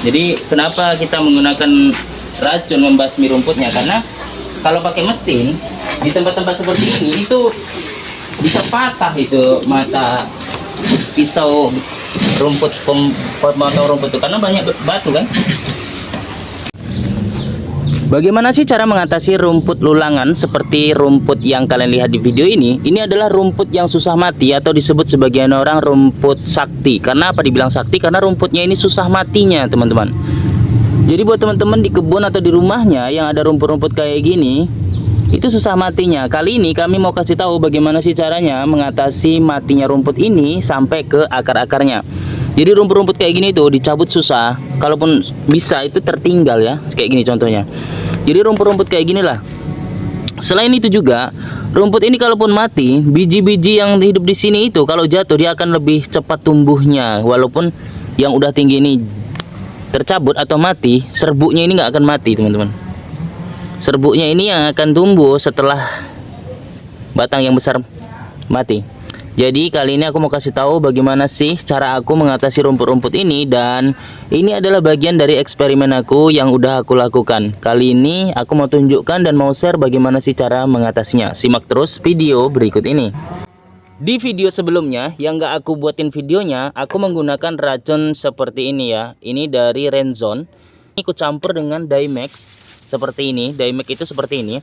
Jadi kenapa kita menggunakan racun membasmi rumputnya? Karena kalau pakai mesin di tempat-tempat seperti ini itu bisa patah itu mata pisau rumput, pemotong rumput itu, karena banyak batu kan. Bagaimana sih cara mengatasi rumput lulangan seperti rumput yang kalian lihat di video ini? Ini adalah rumput yang susah mati atau disebut sebagian orang rumput sakti. Karena apa dibilang sakti? Karena rumputnya ini susah matinya, teman-teman. Jadi buat teman-teman di kebun atau di rumahnya yang ada rumput-rumput kayak gini, itu susah matinya. Kali ini kami mau kasih tahu bagaimana sih caranya mengatasi matinya rumput ini sampai ke akar-akarnya. Jadi rumput-rumput kayak gini tuh dicabut susah, kalaupun bisa itu tertinggal ya, kayak gini contohnya. Jadi rumput-rumput kayak gini lah. Selain itu juga, rumput ini kalaupun mati, biji-biji yang hidup di sini itu kalau jatuh dia akan lebih cepat tumbuhnya. Walaupun yang udah tinggi ini tercabut atau mati, serbuknya ini nggak akan mati, teman-teman. Serbuknya ini yang akan tumbuh setelah batang yang besar mati. Jadi kali ini aku mau kasih tahu bagaimana sih cara aku mengatasi rumput-rumput ini, dan ini adalah bagian dari eksperimen aku yang udah aku lakukan. Kali ini aku mau tunjukkan dan mau share bagaimana sih cara mengatasinya. Simak terus video berikut ini. Di video sebelumnya yang gak aku buatin videonya, aku menggunakan racun seperti ini ya. Ini dari Renzone. Ini aku campur dengan Dimex seperti ini. Dimex itu seperti ini.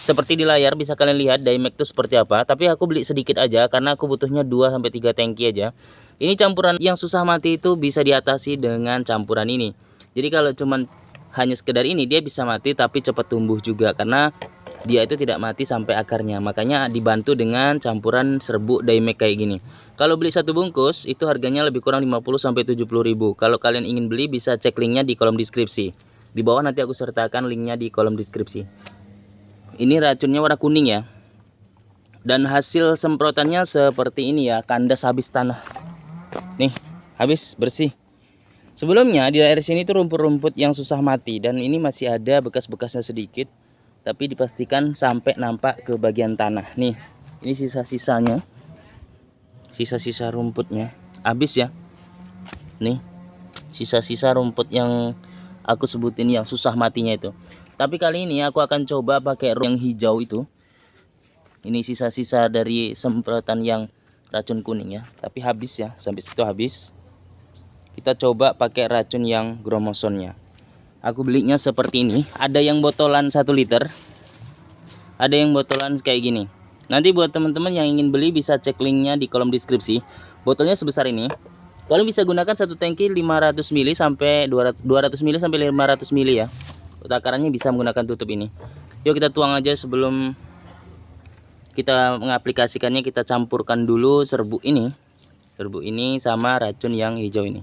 Seperti di layar bisa kalian lihat Dimex itu seperti apa. Tapi aku beli sedikit aja karena aku butuhnya 2-3 tangki aja. Ini campuran yang susah mati itu bisa diatasi dengan campuran ini. Jadi kalau cuman hanya sekedar ini dia bisa mati tapi cepat tumbuh juga, karena dia itu tidak mati sampai akarnya. Makanya dibantu dengan campuran serbuk Dimex kayak gini. Kalau beli satu bungkus itu harganya lebih kurang 50-70 ribu. Kalau kalian ingin beli bisa cek linknya di kolom deskripsi. Di bawah nanti aku sertakan linknya di kolom deskripsi. Ini racunnya warna kuning ya. Dan hasil semprotannya seperti ini ya, kandas habis tanah. Nih, habis bersih. Sebelumnya di daerah sini tuh rumput-rumput yang susah mati, dan ini masih ada bekas-bekasnya sedikit. Tapi dipastikan sampai nampak ke bagian tanah. Nih, ini sisa-sisanya. Sisa-sisa rumputnya habis ya. Nih, sisa-sisa rumput yang aku sebutin yang susah matinya itu. Tapi kali ini aku akan coba pakai yang hijau itu. Ini sisa-sisa dari semprotan yang racun kuning ya. Tapi habis ya, sampai situ habis. Kita coba pakai racun yang gromosonnya. Aku belinya seperti ini. Ada yang botolan 1 liter. Ada yang botolan kayak gini. Nanti buat teman-teman yang ingin beli bisa cek linknya di kolom deskripsi. Botolnya sebesar ini. Kalian bisa gunakan satu tangki 500 ml sampai 200 ml sampai 500 ml ya. Takarannya bisa menggunakan tutup ini. Yuk kita tuang aja. Sebelum kita mengaplikasikannya, kita campurkan dulu serbuk ini sama racun yang hijau ini.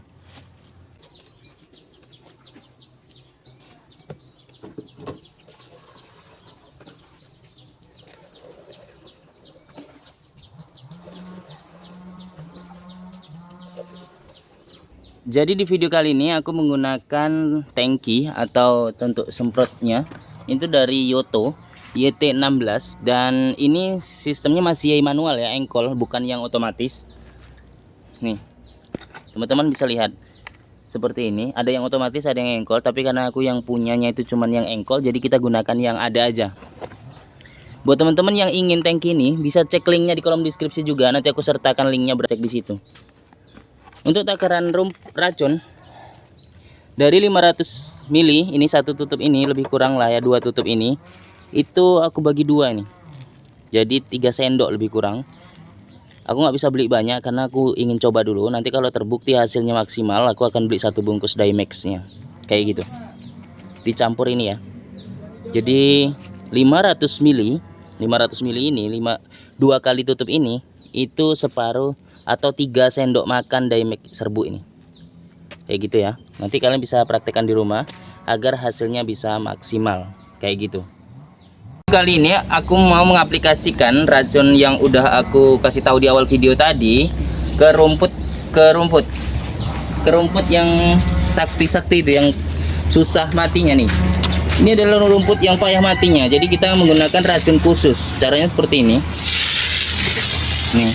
Jadi di video kali ini aku menggunakan tangki atau untuk semprotnya itu dari Yoto YT16, dan ini sistemnya masih manual ya, engkol, bukan yang otomatis. Nih teman-teman bisa lihat seperti ini, ada yang otomatis ada yang engkol, tapi karena aku yang punyanya itu cuman yang engkol, jadi kita gunakan yang ada aja. Buat teman-teman yang ingin tangki ini bisa cek linknya di kolom deskripsi juga, nanti aku sertakan linknya, bercek di situ. Untuk takaran racun dari 500 ml, ini satu tutup ini lebih kurang lah ya, 2 tutup ini itu aku bagi 2 nih. Jadi 3 sendok lebih kurang. Aku nggak bisa beli banyak karena aku ingin coba dulu. Nanti kalau terbukti hasilnya maksimal, aku akan beli 1 bungkus Dimex-nya. Kayak gitu. Dicampur ini ya. Jadi 500 ml ini 2 kali tutup ini itu separuh atau 3 sendok makan Dimex serbuk ini. Kayak gitu ya. Nanti kalian bisa praktekkan di rumah agar hasilnya bisa maksimal kayak gitu. Kali ini aku mau mengaplikasikan racun yang udah aku kasih tahu di awal video tadi ke rumput yang sakti-sakti itu, yang susah matinya nih. Ini adalah rumput yang payah matinya. Jadi kita menggunakan racun khusus. Caranya seperti ini. Nih.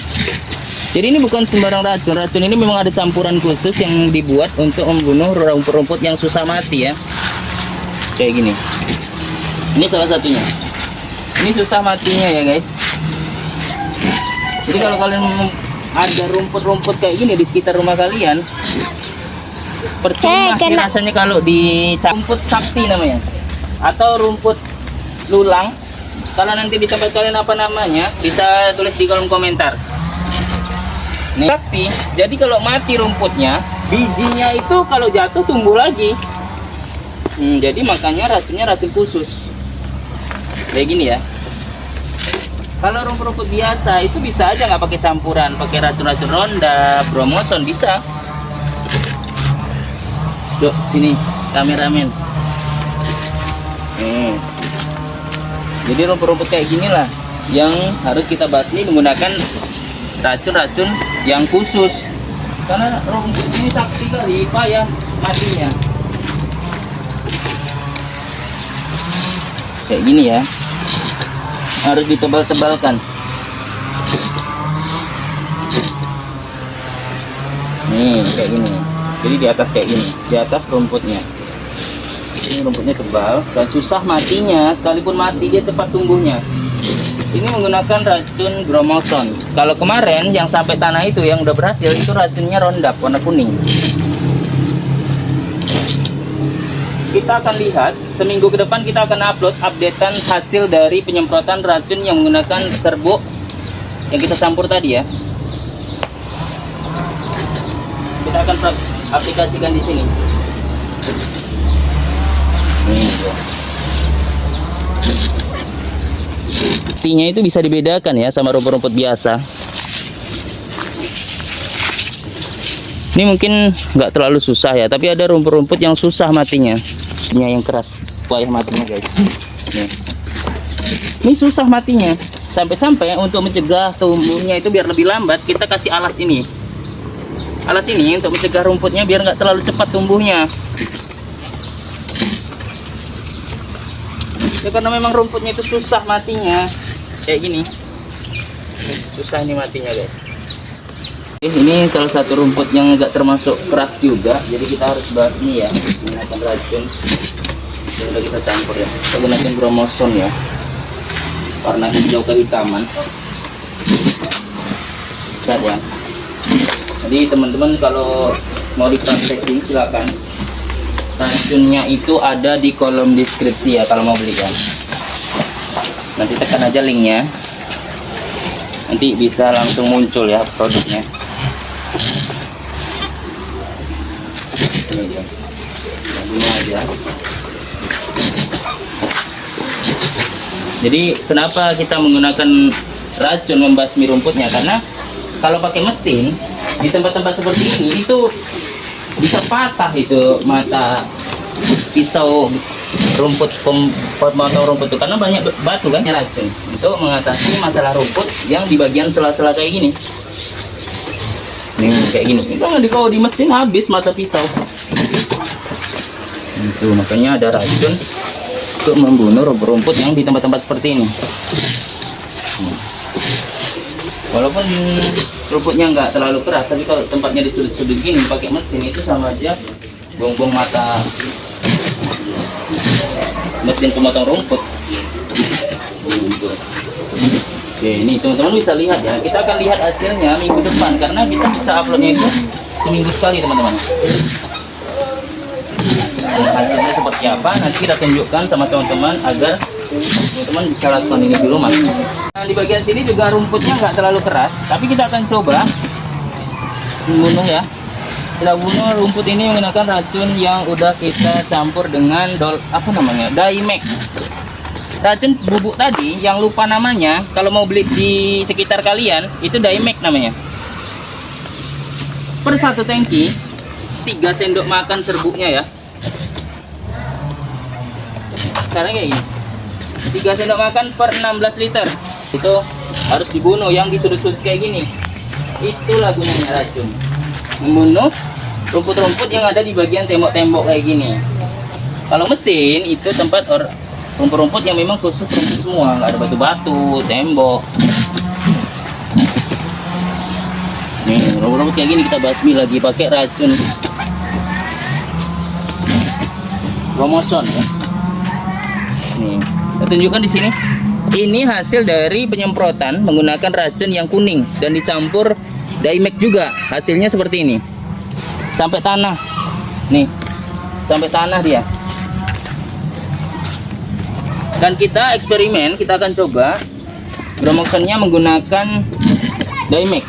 Jadi ini bukan sembarang racun. Racun ini memang ada campuran khusus yang dibuat untuk membunuh rumput-rumput yang susah mati ya. Kayak gini. Ini salah satunya. Ini susah matinya ya guys. Jadi kalau kalian ada rumput-rumput kayak gini di sekitar rumah kalian, percuma sih rasanya kalau di rumput sakti namanya, atau rumput lulang. Kalau nanti di tempat kalian apa namanya, bisa tulis di kolom komentar. Nih, sakti. Jadi kalau mati rumputnya, bijinya itu kalau jatuh tumbuh lagi. Jadi makanya racunnya racun khusus. Kayak gini ya. Kalau rumput-rumput biasa itu bisa aja nggak pakai campuran, pakai racun-racun ronda, bromoson bisa. Yuk sini kameramen. Jadi rumput-rumput kayak gini lah yang harus kita basmi menggunakan racun-racun yang khusus. Karena rumput ini sakti kali, payah matinya. Kayak gini ya, harus ditebal-tebalkan. Nih kayak gini, jadi di atas kayak gini, di atas rumputnya. Ini rumputnya tebal dan susah matinya, sekalipun mati dia cepat tumbuhnya. Ini menggunakan racun bromoson. Kalau kemarin yang sampai tanah itu yang udah berhasil, itu racunnya rondap warna kuning. Kita akan lihat seminggu ke depan, kita akan upload updatean hasil dari penyemprotan racun yang menggunakan serbuk yang kita campur tadi ya. Kita akan aplikasikan di sini. Buktinya itu bisa dibedakan ya sama rumput-rumput biasa. Ini mungkin nggak terlalu susah ya, tapi ada rumput-rumput yang susah matinya. Ini yang keras, payah matinya guys. Ini susah matinya. Sampai-sampai untuk mencegah tumbuhnya itu biar lebih lambat, kita kasih alas ini. Alas ini untuk mencegah rumputnya biar nggak terlalu cepat tumbuhnya. Ya karena memang rumputnya itu susah matinya. Kayak gini. Susah nih matinya guys. Ini salah satu rumput yang nggak termasuk keras juga, jadi kita harus basmi ya menggunakan racun. Sudah kita campur ya, kita gunakan bromoson ya, warna hijau kehitaman. Lihat ya. Jadi teman-teman kalau mau dipraktekin silakan. Racunnya itu ada di kolom deskripsi ya kalau mau beli ya. Nanti tekan aja linknya, nanti bisa langsung muncul ya produknya. Ini dia, gini aja. Jadi kenapa kita menggunakan racun membasmi rumputnya? Karena kalau pakai mesin di tempat-tempat seperti ini itu bisa patah itu mata pisau rumput, pemotong rumput itu, karena banyak batu kan racun. Untuk mengatasi masalah rumput yang di bagian sela-sela kayak gini. Nih kayak gini, kalau di mesin habis mata pisau. Itu makanya ada racun untuk membunuh rumput-rumput yang di tempat-tempat seperti ini. Walaupun rumputnya nggak terlalu keras, tapi kalau tempatnya di sudut-sudut gini pakai mesin itu sama aja buang-buang mata mesin pemotong rumput. Oke, ini teman-teman bisa lihat ya. Kita akan lihat hasilnya minggu depan karena kita bisa uploadnya itu seminggu sekali teman-teman. Hasilnya seperti apa nanti kita tunjukkan sama teman-teman agar teman-teman bisa lakukan ini di rumah. Nah, di bagian sini juga rumputnya nggak terlalu keras, tapi kita akan coba membunuh ya. Kita bunuh rumput ini menggunakan racun yang udah kita campur dengan Daimek. Racun bubuk tadi yang lupa namanya, kalau mau beli di sekitar kalian itu Daimek namanya. Per satu tangki 3 sendok makan serbuknya ya. Sekarang kayak gini, 3 sendok makan per 16 liter. Itu harus dibunuh yang di sudut-sudut kayak gini. Itulah gunanya racun, membunuh rumput-rumput yang ada di bagian tembok-tembok kayak gini. Kalau mesin itu tempat rumput-rumput yang memang khusus rumput semua, nggak ada batu-batu, tembok. Nih, rumput-rumput kayak gini kita basmi lagi pakai racun Promoson ya. Nih, saya tunjukkan di sini. Ini hasil dari penyemprotan menggunakan racun yang kuning dan dicampur Daimek juga. Hasilnya seperti ini. Sampai tanah. Nih, sampai tanah dia. Dan kita eksperimen, kita akan coba Promotionnya menggunakan Daimek.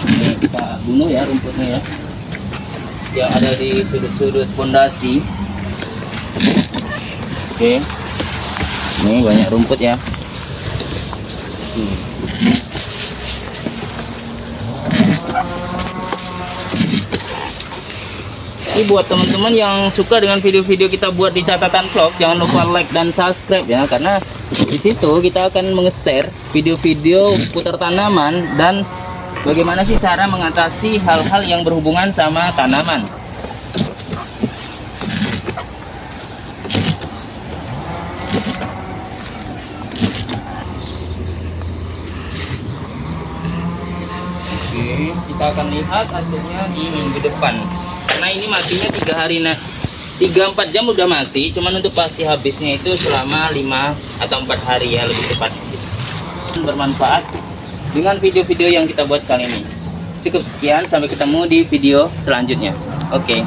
Ini kita bunuh ya rumputnya ya, yang ada di sudut-sudut pondasi. Oke, ini banyak rumput ya. Ini buat teman-teman yang suka dengan video-video kita buat di catatan vlog, jangan lupa like dan subscribe ya, karena di situ kita akan menge-share video-video putar tanaman dan bagaimana sih cara mengatasi hal-hal yang berhubungan sama tanaman. Oke, kita akan lihat hasilnya di minggu depan. Karena ini matinya 3 hari, 3-4 jam udah mati, cuman untuk pasti habisnya itu selama 5 atau 4 hari ya, lebih cepat. Bermanfaat dengan video-video yang kita buat kali ini. Cukup sekian, sampai ketemu di video selanjutnya. Oke.